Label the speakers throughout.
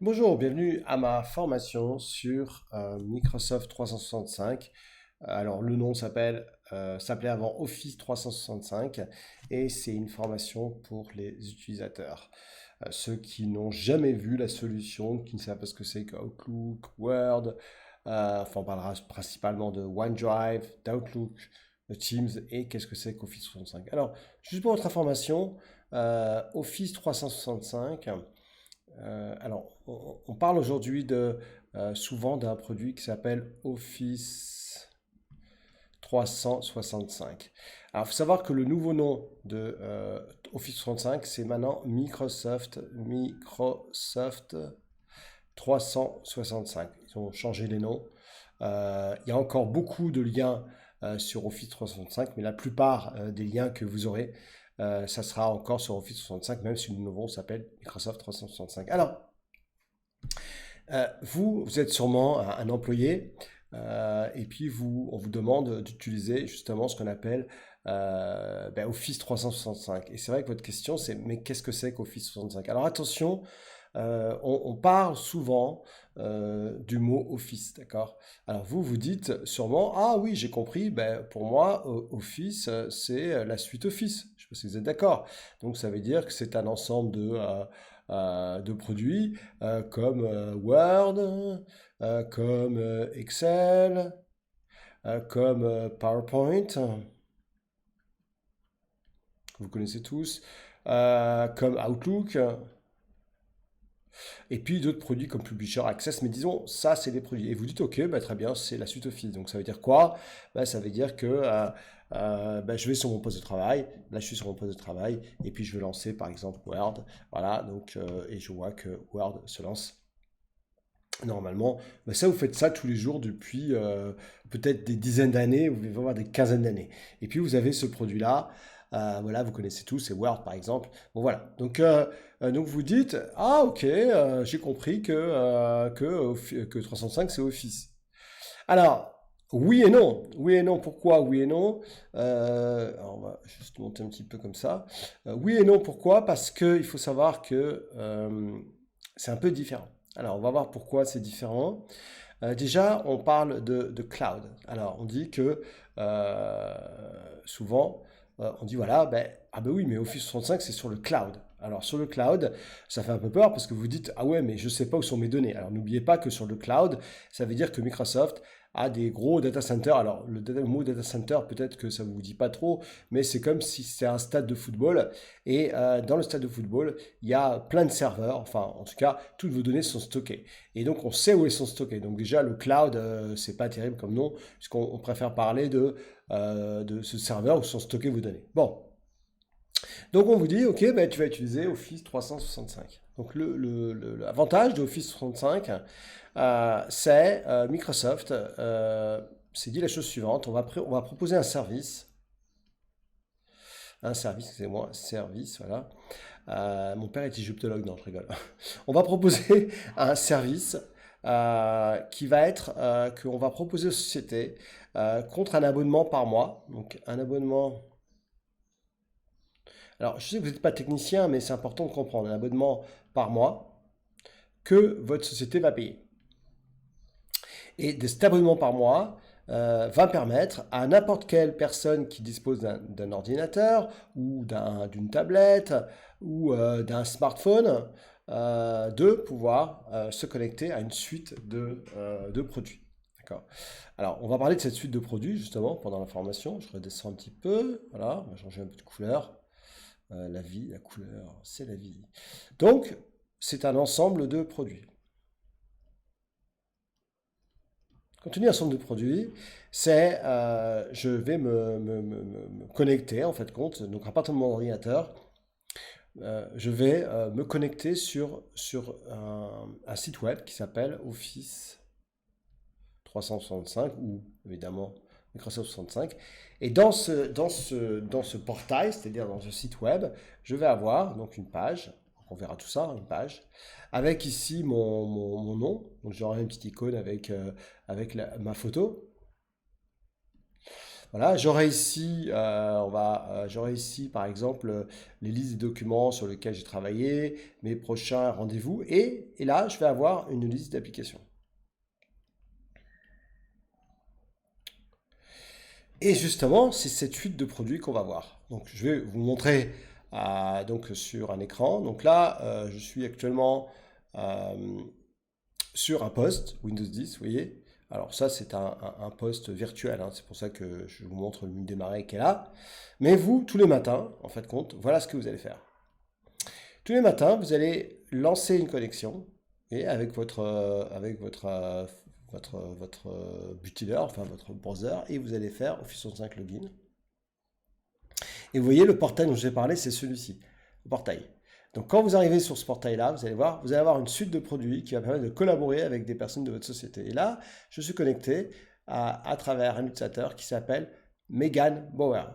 Speaker 1: Bonjour, bienvenue à ma formation sur Microsoft 365. Alors le nom s'appelait avant Office 365 et c'est une formation pour les utilisateurs. Ceux qui n'ont jamais vu la solution, qui ne savent pas ce que c'est qu'Outlook, Word, enfin on parlera principalement de OneDrive, d'Outlook, de Teams et qu'est-ce que c'est qu'Office 365. Alors juste pour votre information, Office 365. On parle aujourd'hui souvent d'un produit qui s'appelle Office 365. Alors, il faut savoir que le nouveau nom de Office 365, c'est maintenant Microsoft 365. Ils ont changé les noms. Il y a encore beaucoup de liens sur Office 365, mais la plupart des liens que vous aurez, ça sera encore sur Office 365, même si le nouveau s'appelle Microsoft 365. Alors, vous êtes sûrement un employé et puis on vous demande d'utiliser justement ce qu'on appelle Office 365. Et c'est vrai que votre question c'est mais qu'est-ce que c'est qu'Office 365? Alors attention, on parle souvent du mot Office, d'accord? Alors vous dites sûrement, ah oui, j'ai compris, pour moi, Office, c'est la suite Office. Je ne sais pas si vous êtes d'accord. Donc ça veut dire que c'est un ensemble de produits comme Word, comme Excel, comme PowerPoint, que vous connaissez tous, comme Outlook, et puis d'autres produits comme Publisher Access, mais disons, ça c'est des produits. Et vous dites, ok, très bien, c'est la suite Office. Donc ça veut dire quoi? Ça veut dire que je vais sur mon poste de travail, là je suis sur mon poste de travail, et puis je vais lancer par exemple Word, voilà, donc, et je vois que Word se lance. Normalement, ça vous faites ça tous les jours depuis peut-être des dizaines d'années, vous pouvez avoir des quinzaines d'années. Et puis vous avez ce produit-là, voilà, vous connaissez tous, c'est Word par exemple. Bon voilà, donc vous dites, ah ok, j'ai compris que 365 c'est Office. Alors, oui et non, pourquoi oui et non? Alors on va juste monter un petit peu comme ça. Oui et non, pourquoi? Parce qu'il faut savoir que c'est un peu différent. Alors, on va voir pourquoi c'est différent. Déjà, on parle de cloud. Alors, on dit que euh, souvent, on dit voilà, ah ben oui, mais Office 365, c'est sur le cloud. Alors, sur le cloud, ça fait un peu peur parce que vous dites, ah ouais, mais je ne sais pas où sont mes données. Alors, n'oubliez pas que sur le cloud, ça veut dire que Microsoft a des gros data centers. Alors, le mot data center, peut-être que ça ne vous dit pas trop, mais c'est comme si c'était un stade de football. Et dans le stade de football, il y a plein de serveurs. Enfin, en tout cas, toutes vos données sont stockées. Et donc, on sait où elles sont stockées. Donc, déjà, le cloud, c'est pas terrible comme nom, puisqu'on préfère parler de ce serveur où sont stockées vos données. Bon, donc on vous dit, ok, tu vas utiliser Office 365. Donc, l'avantage d'Office 365, c'est Microsoft s'est dit la chose suivante, on va proposer excusez-moi, service, voilà. Mon père est égyptologue, non, je rigole. On va proposer un service qui va être qu'on va proposer aux sociétés contre un abonnement par mois. Donc un abonnement. Alors je sais que vous n'êtes pas technicien, mais c'est important de comprendre. Un abonnement par mois que votre société va payer. Et de cet abonnement par mois va permettre à n'importe quelle personne qui dispose d'un ordinateur ou d'une tablette ou d'un smartphone de pouvoir se connecter à une suite de produits. D'accord. Alors, on va parler de cette suite de produits justement pendant la formation. Je redescends un petit peu. Voilà, on va changer un peu de couleur. La vie, la couleur, c'est la vie. Donc, c'est un ensemble de produits. Contenu ensemble de produits, c'est je vais me connecter en fait compte, donc à partir de mon ordinateur, je vais me connecter sur un site web qui s'appelle Office 365 ou évidemment Microsoft 65. Et dans ce portail, c'est-à-dire dans ce site web, je vais avoir donc une page, on verra tout ça, une page, avec ici mon nom. Donc j'aurai une petite icône avec ma photo. Voilà, j'aurai ici, j'aurai ici par exemple les listes des documents sur lesquels j'ai travaillé, mes prochains rendez-vous, et là je vais avoir une liste d'applications. Et justement, c'est cette suite de produits qu'on va voir. Donc je vais vous montrer donc, sur un écran. Donc là, je suis actuellement euh, sur un poste Windows 10, vous voyez. Alors ça, c'est un poste virtuel, hein. C'est pour ça que je vous montre le menu démarrer qui est là. Mais vous, tous les matins, en fait compte, voilà ce que vous allez faire. Tous les matins, vous allez lancer une connexion et avec votre bootloader, enfin votre browser, et vous allez faire Office 365 Login. Et vous voyez, le portail dont je vais parler, c'est celui-ci, le portail. Donc quand vous arrivez sur ce portail-là, vous allez voir, vous allez avoir une suite de produits qui va permettre de collaborer avec des personnes de votre société. Et là, je suis connecté à travers un utilisateur qui s'appelle Megan Bowen.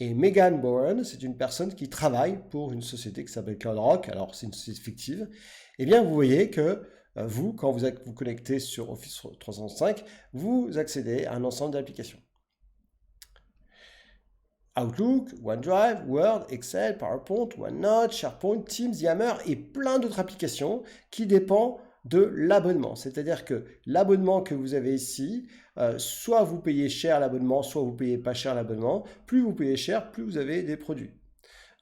Speaker 1: Et Megan Bowen, c'est une personne qui travaille pour une société qui s'appelle CloudRock. Alors, c'est une société fictive. Eh bien, vous voyez que vous, quand vous connectez sur Office 365, vous accédez à un ensemble d'applications. Outlook, OneDrive, Word, Excel, PowerPoint, OneNote, SharePoint, Teams, Yammer et plein d'autres applications qui dépendent de l'abonnement. C'est-à-dire que l'abonnement que vous avez ici, soit vous payez cher l'abonnement, soit vous payez pas cher l'abonnement. Plus vous payez cher, plus vous avez des produits.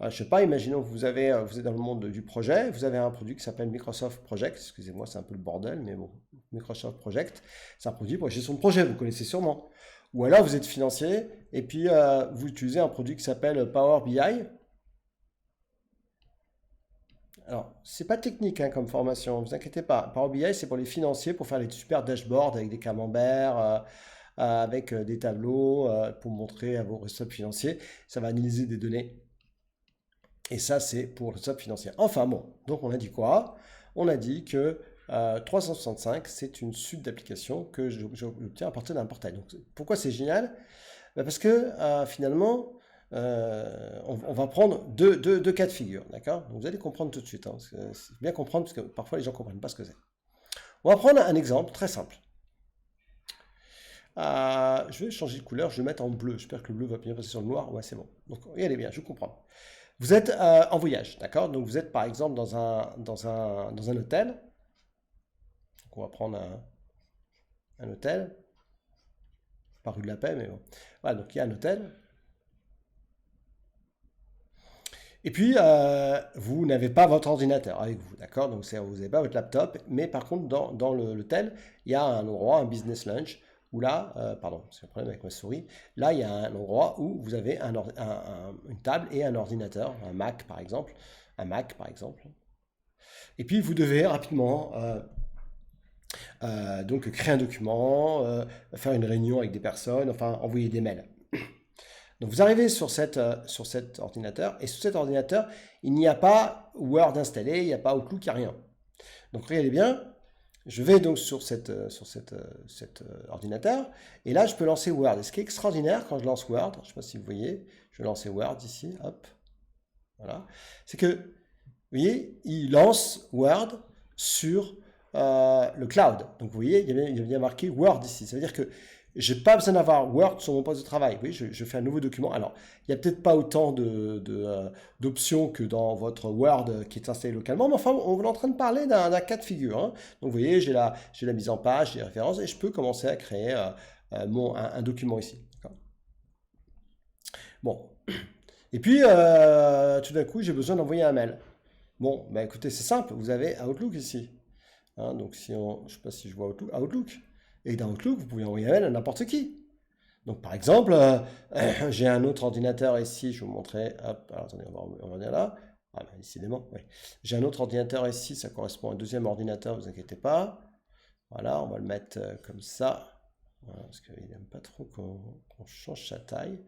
Speaker 1: Je ne sais pas, imaginons que vous êtes dans le monde du projet, vous avez un produit qui s'appelle Microsoft Project, excusez-moi, c'est un peu le bordel, mais bon, Microsoft Project, c'est un produit pour la gestion de projet, vous connaissez sûrement. Ou alors vous êtes financier et puis vous utilisez un produit qui s'appelle Power BI. Alors, c'est pas technique hein, comme formation, ne vous inquiétez pas. Power BI, c'est pour les financiers, pour faire les super dashboards avec des camemberts, avec des tableaux, pour montrer à vos responsables financiers. Ça va analyser des données. Et ça, c'est pour le SAP financier. Enfin bon, donc on a dit quoi? On a dit que 365, c'est une suite d'applications que j'obtiens à partir d'un portail. Donc, pourquoi c'est génial? Parce que finalement, on va prendre deux cas de figure, d'accord? Vous allez comprendre tout de suite, hein, c'est bien comprendre parce que parfois les gens ne comprennent pas ce que c'est. On va prendre un exemple très simple. Je vais changer de couleur, je vais mettre en bleu. J'espère que le bleu va bien passer sur le noir. Ouais, c'est bon. Donc, regardez bien, je comprends. Vous êtes en voyage, d'accord? Donc vous êtes par exemple dans un hôtel. Donc, on va prendre un hôtel, pas rue de la Paix, mais bon. Voilà, donc il y a un hôtel. Et puis, vous n'avez pas votre ordinateur avec vous, d'accord? Donc vous n'avez pas votre laptop, mais par contre, dans l'hôtel, il y a un endroit, un business lunch, où là, pardon, c'est un problème avec ma souris, là, il y a un endroit où vous avez une table et un ordinateur, un Mac par exemple. Et puis, vous devez rapidement donc créer un document, faire une réunion avec des personnes, enfin envoyer des mails. Donc vous arrivez sur cet ordinateur, et sur cet ordinateur, il n'y a pas Word installé, il n'y a pas Outlook, il n'y a rien. Donc regardez bien, je vais donc sur cet ordinateur, et là je peux lancer Word. Et ce qui est extraordinaire quand je lance Word, je ne sais pas si vous voyez, je vais lancer Word ici, hop, voilà, c'est que, vous voyez, il lance Word sur le cloud. Donc vous voyez, il y a bien marqué Word ici. Ça veut dire que j'ai pas besoin d'avoir Word sur mon poste de travail. Oui, je fais un nouveau document. Alors, il n'y a peut-être pas autant d'options que dans votre Word qui est installé localement, mais enfin, on est en train de parler d'un cas de figure, hein. Donc, vous voyez, j'ai la mise en page, j'ai les références, et je peux commencer à créer un document ici. Bon. Et puis, tout d'un coup, j'ai besoin d'envoyer un mail. Bon, bah écoutez, c'est simple, vous avez Outlook ici. Hein, donc, je ne sais pas si je vois Outlook. Et dans Outlook, vous pouvez envoyer un mail à n'importe qui. Donc, par exemple, j'ai un autre ordinateur ici, je vais vous montrer. Hop, alors, attendez, on va venir là. Ah, bah, décidément, oui. J'ai un autre ordinateur ici, ça correspond à un deuxième ordinateur, ne vous inquiétez pas. Voilà, on va le mettre comme ça. Voilà, parce qu'il n'aime pas trop qu'on change sa taille.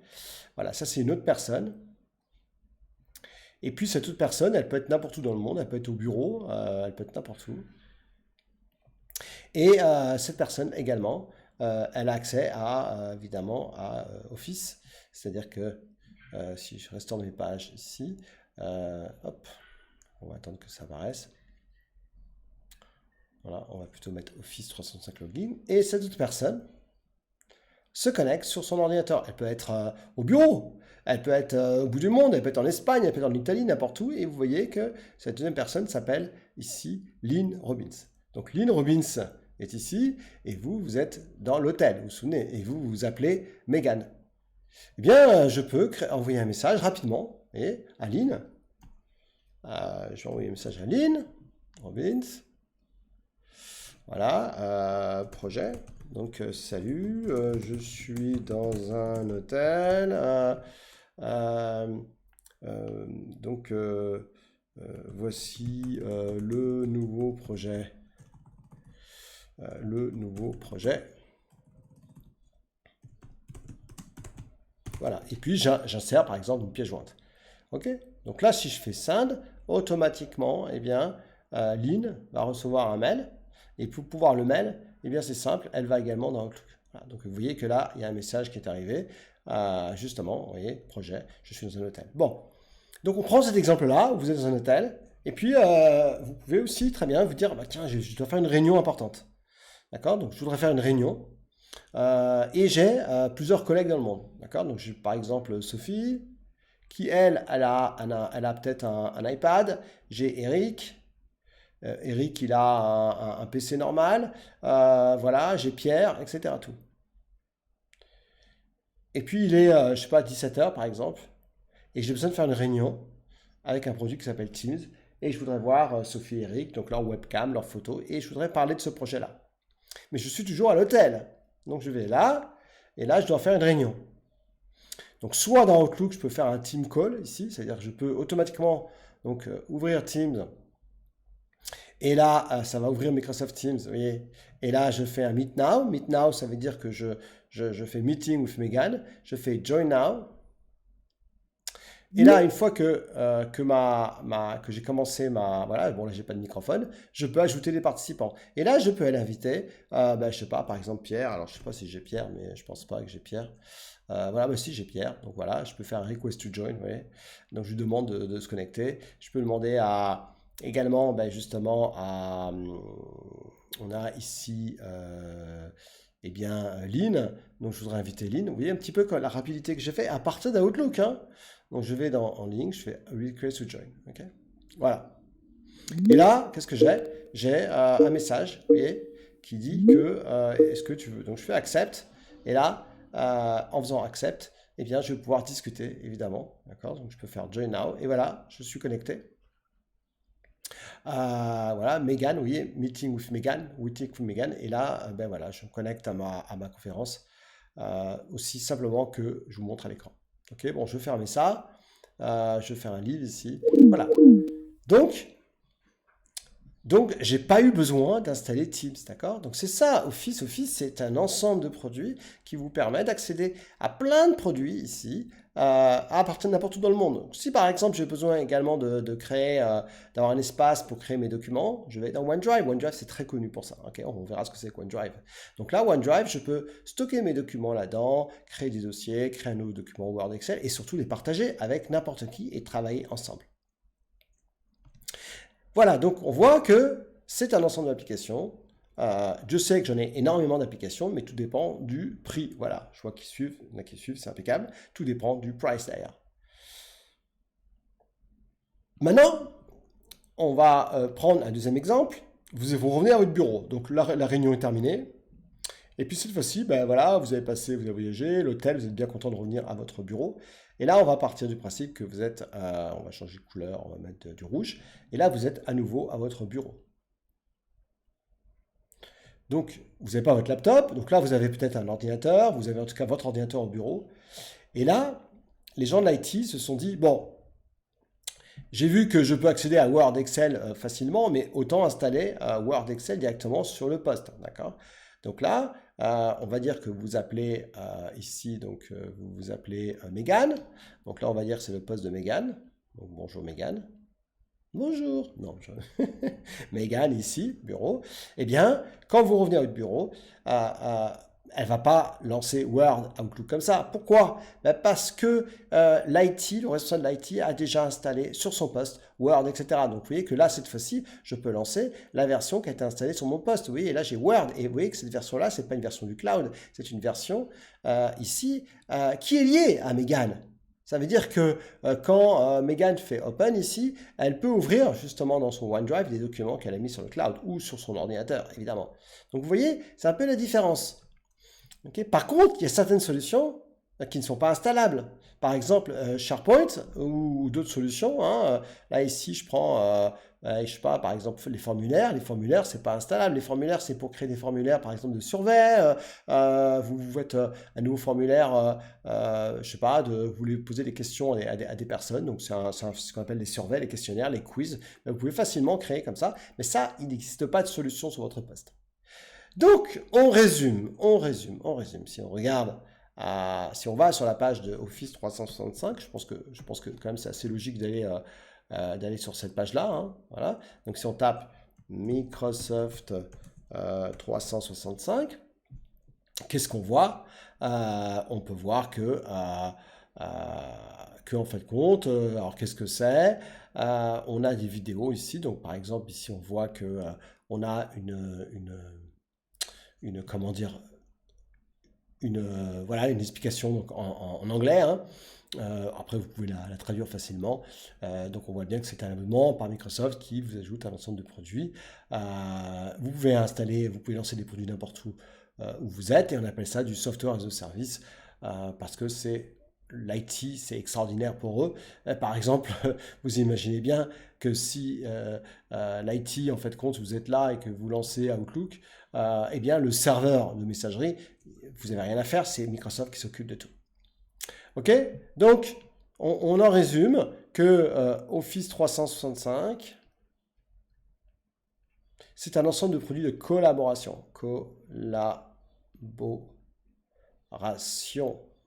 Speaker 1: Voilà, ça c'est une autre personne. Et puis cette autre personne, elle peut être n'importe où dans le monde, elle peut être au bureau, elle peut être n'importe où. Et cette personne également, elle a accès évidemment à Office. C'est-à-dire que si je reste dans mes pages ici, hop, on va attendre que ça apparaisse. Voilà, on va plutôt mettre Office 365 Login. Et cette autre personne, se connecte sur son ordinateur. Elle peut être au bureau, elle peut être au bout du monde, elle peut être en Espagne, elle peut être en Italie, n'importe où. Et vous voyez que cette deuxième personne s'appelle ici Lynn Robbins. Donc Lynn Robbins est ici et vous, vous êtes dans l'hôtel, vous vous souvenez, et vous vous appelez Megan. Eh bien, je peux envoyer un message rapidement à Lynn. Je vais envoyer un message à Lynn Robbins. Voilà, projet. Donc, salut, je suis dans un hôtel. Donc, voici le nouveau projet. Voilà. Et puis, j'insère par exemple une pièce jointe. OK? Donc là, si je fais send, automatiquement, eh bien, Lynn va recevoir un mail. Et pour pouvoir le mail, eh bien, c'est simple, elle va également dans Outlook. Voilà. Donc, vous voyez que là, il y a un message qui est arrivé. Justement, vous voyez, projet, je suis dans un hôtel. Bon. Donc, on prend cet exemple-là, où vous êtes dans un hôtel. Et puis, vous pouvez aussi très bien vous dire, bah, tiens, je dois faire une réunion importante. D'accord? Donc, je voudrais faire une réunion. Et j'ai plusieurs collègues dans le monde. D'accord? Donc, j'ai par exemple Sophie, qui elle a peut-être un iPad. J'ai Eric. Eric, il a un PC normal. Voilà, j'ai Pierre, etc. Tout. Et puis, il est, je ne sais pas, 17h par exemple. Et j'ai besoin de faire une réunion avec un produit qui s'appelle Teams. Et je voudrais voir Sophie et Eric, donc leur webcam, leurs photos. Et je voudrais parler de ce projet-là. Mais je suis toujours à l'hôtel. Donc, je vais là. Et là, je dois faire une réunion. Donc, soit dans Outlook, je peux faire un Team Call ici. C'est-à-dire que je peux automatiquement donc, ouvrir Teams. Et là, ça va ouvrir Microsoft Teams, vous voyez. Et là, je fais un Meet Now. Meet Now, ça veut dire que je fais Meeting with Megan. Je fais Join Now. Et là, une fois que j'ai commencé voilà, bon là, j'ai pas de microphone, je peux ajouter des participants. Et là, je peux aller inviter, je sais pas, par exemple Pierre. Alors, je sais pas si j'ai Pierre, mais je pense pas que j'ai Pierre. Voilà, bah si j'ai Pierre, donc voilà, je peux faire un request to join, vous voyez. Donc, je lui demande de se connecter. Je peux demander également, justement, on a ici, eh bien, Lynn. Donc, je voudrais inviter Lynn. Vous voyez un petit peu la rapidité que j'ai fait à partir d'Outlook, hein. Donc, je vais en ligne, je fais request to join. Okay, voilà. Et là, qu'est-ce que j'ai? J'ai un message, vous voyez, qui dit que est-ce que tu veux. Donc, je fais accept. Et là, en faisant accept, eh bien, je vais pouvoir discuter, évidemment. D'accord? Donc, je peux faire join now. Et voilà, je suis connecté. Voilà, Megan, vous voyez, meeting with Megan. Et là, voilà, je me connecte à ma conférence aussi simplement que je vous montre à l'écran. Ok, bon, je vais fermer ça. Je vais faire un livre ici. Voilà. Donc, j'ai pas eu besoin d'installer Teams, d'accord? Donc, c'est ça, Office. Office, c'est un ensemble de produits qui vous permet d'accéder à plein de produits ici, à partir de n'importe où dans le monde. Donc, si par exemple, j'ai besoin également de créer, d'avoir un espace pour créer mes documents, je vais dans OneDrive. OneDrive, c'est très connu pour ça. Ok, on verra ce que c'est que OneDrive. Donc là, OneDrive, je peux stocker mes documents là-dedans, créer des dossiers, créer un nouveau document Word, Excel, et surtout les partager avec n'importe qui et travailler ensemble. Voilà, donc on voit que c'est un ensemble d'applications. Je sais que j'en ai énormément d'applications, mais tout dépend du prix. Voilà, je vois qu'ils suivent, il y en a qui suivent, c'est impeccable. Tout dépend du price derrière. Maintenant, on va prendre un deuxième exemple. Vous revenez à votre bureau. Donc la réunion est terminée. Et puis cette fois-ci, voilà, vous avez voyagé, l'hôtel, vous êtes bien content de revenir à votre bureau. Et là, on va partir du principe que vous êtes, on va changer de couleur, on va mettre du rouge. Et là, vous êtes à nouveau à votre bureau. Donc, vous n'avez pas votre laptop. Donc là, vous avez peut-être un ordinateur. Vous avez en tout cas votre ordinateur au bureau. Et là, les gens de l'IT se sont dit, bon, j'ai vu que je peux accéder à Word, Excel facilement, mais autant installer Word, Excel directement sur le poste. D'accord? Donc là, on va dire que vous appelez ici, donc vous vous appelez Megan. Donc là, on va dire que c'est le poste de Megan. Donc bonjour Megan. Bonjour. Non, Megan ici, bureau. Eh bien, quand vous revenez à votre bureau, elle va pas lancer Word, Outlook comme ça. Pourquoi? Ben parce que l'IT, le responsable de l'IT a déjà installé sur son poste Word, etc. Donc vous voyez que là, cette fois-ci, je peux lancer la version qui a été installée sur mon poste. Vous voyez, et là j'ai Word, et vous voyez que cette version-là, c'est pas une version du cloud, c'est une version ici qui est liée à Megan. Ça veut dire que quand Megan fait Open ici, elle peut ouvrir justement dans son OneDrive des documents qu'elle a mis sur le cloud ou sur son ordinateur, évidemment. Donc vous voyez, c'est un peu la différence. Okay. Par contre, il y a certaines solutions qui ne sont pas installables. Par exemple, SharePoint ou d'autres solutions. Hein. Là, ici, je prends, je sais pas, par exemple, les formulaires. Les formulaires, c'est pas installable. Les formulaires, c'est pour créer des formulaires, par exemple, de survey. Vous faites un nouveau formulaire, je sais pas, vous voulez poser des questions à des personnes. Donc, c'est ce qu'on appelle les surveys, les questionnaires, les quiz. Vous pouvez facilement créer comme ça. Mais ça, il n'existe pas de solution sur votre poste. Donc, on résume. Si on regarde, si on va sur la page de Office 365, je pense que quand même c'est assez logique d'aller sur cette page-là. Hein, voilà. Donc, si on tape Microsoft 365, qu'est-ce qu'on voit? On peut voir que en fait compte, alors qu'est-ce que c'est? On a des vidéos ici. Donc, par exemple, ici, on voit que on a comment dire, voilà, une explication donc, en anglais. Hein. Après, vous pouvez la traduire facilement. Donc, on voit bien que c'est un abonnement par Microsoft qui vous ajoute un ensemble de produits. Vous pouvez vous pouvez lancer des produits n'importe où vous êtes, et on appelle ça du software as a service parce que l'IT, c'est extraordinaire pour eux. Par exemple, vous imaginez bien que si l'IT, en fait, compte, vous êtes là et que vous lancez Outlook, eh bien, le serveur de messagerie, vous n'avez rien à faire, c'est Microsoft qui s'occupe de tout. OK? Donc, on en résume que Office 365, c'est un ensemble de produits de collaboration. Collaboration.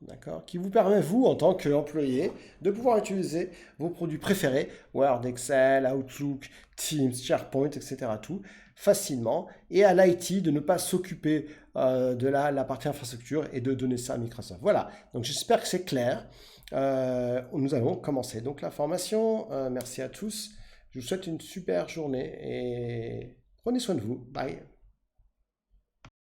Speaker 1: D'accord, qui vous permet, vous, en tant qu'employé, de pouvoir utiliser vos produits préférés, Word, Excel, Outlook, Teams, SharePoint, etc., tout, facilement, et à l'IT de ne pas s'occuper de la partie infrastructure et de donner ça à Microsoft. Voilà, donc j'espère que c'est clair. Nous allons commencer donc la formation. Merci à tous. Je vous souhaite une super journée et prenez soin de vous. Bye.